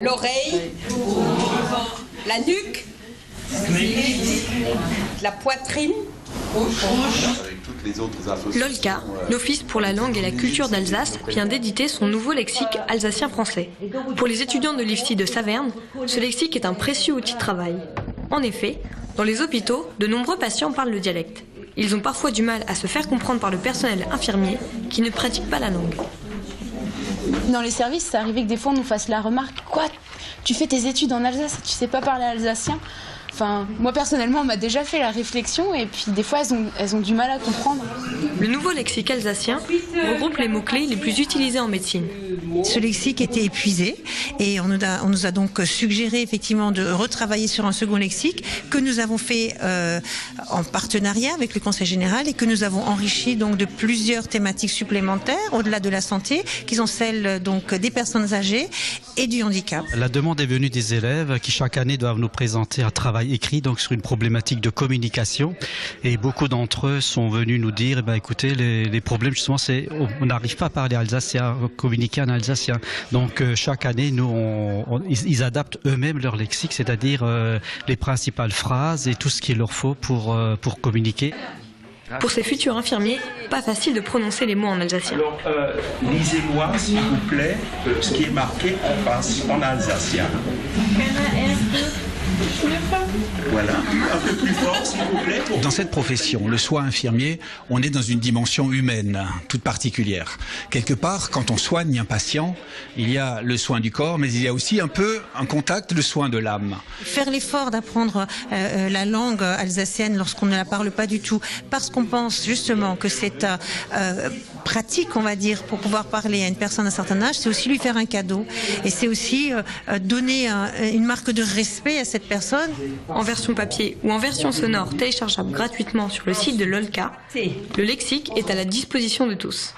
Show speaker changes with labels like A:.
A: L'oreille, la nuque, la poitrine.
B: L'OLCA, l'Office pour la langue et la culture d'Alsace, vient d'éditer son nouveau lexique alsacien-français. Pour les étudiants de l'IFSI de Saverne, ce lexique est un précieux outil de travail. En effet, dans les hôpitaux, de nombreux patients parlent le dialecte. Ils ont parfois du mal à se faire comprendre par le personnel infirmier qui ne pratique pas la langue.
C: Dans les services, ça arrivait que des fois on nous fasse la remarque « Quoi, tu fais tes études en Alsace et tu sais pas parler alsacien ?» Enfin, moi personnellement, on m'a déjà fait la réflexion et puis des fois, elles ont du mal à comprendre.
B: Le nouveau lexique alsacien regroupe les mots-clés les plus utilisés en médecine.
D: Ce lexique était épuisé et on nous a donc suggéré effectivement de retravailler sur un second lexique que nous avons fait en partenariat avec le Conseil général et que nous avons enrichi donc de plusieurs thématiques supplémentaires au-delà de la santé, qui sont celles donc des personnes âgées et du handicap.
E: La demande est venue des élèves qui chaque année doivent nous présenter un travail écrit donc sur une problématique de communication et beaucoup d'entre eux sont venus nous dire écoutez, les problèmes justement c'est on n'arrive pas à parler alsacien, à communiquer en alsacien. Donc chaque année ils adaptent eux-mêmes leur lexique, c'est-à-dire les principales phrases et tout ce qu'il leur faut pour communiquer.
B: Pour ces futurs infirmiers, pas facile de prononcer les mots en alsacien.
F: Alors, lisez-moi, s'il vous plaît, ce qui est marqué en face en alsacien. Voilà, un peu plus fort, s'il vous plaît.
G: Dans cette profession, le soin infirmier, on est dans une dimension humaine, toute particulière. Quelque part, quand on soigne un patient, il y a le soin du corps, mais il y a aussi un peu un contact, le soin de l'âme.
D: Faire l'effort d'apprendre la langue alsacienne lorsqu'on ne la parle pas du tout, parce qu'on pense justement que c'est pratique, on va dire, pour pouvoir parler à une personne d'un certain âge, c'est aussi lui faire un cadeau. Et c'est aussi donner une marque de respect à cette personne.
B: En version papier ou en version sonore téléchargeable gratuitement sur le site de l'OLCA, le lexique est à la disposition de tous.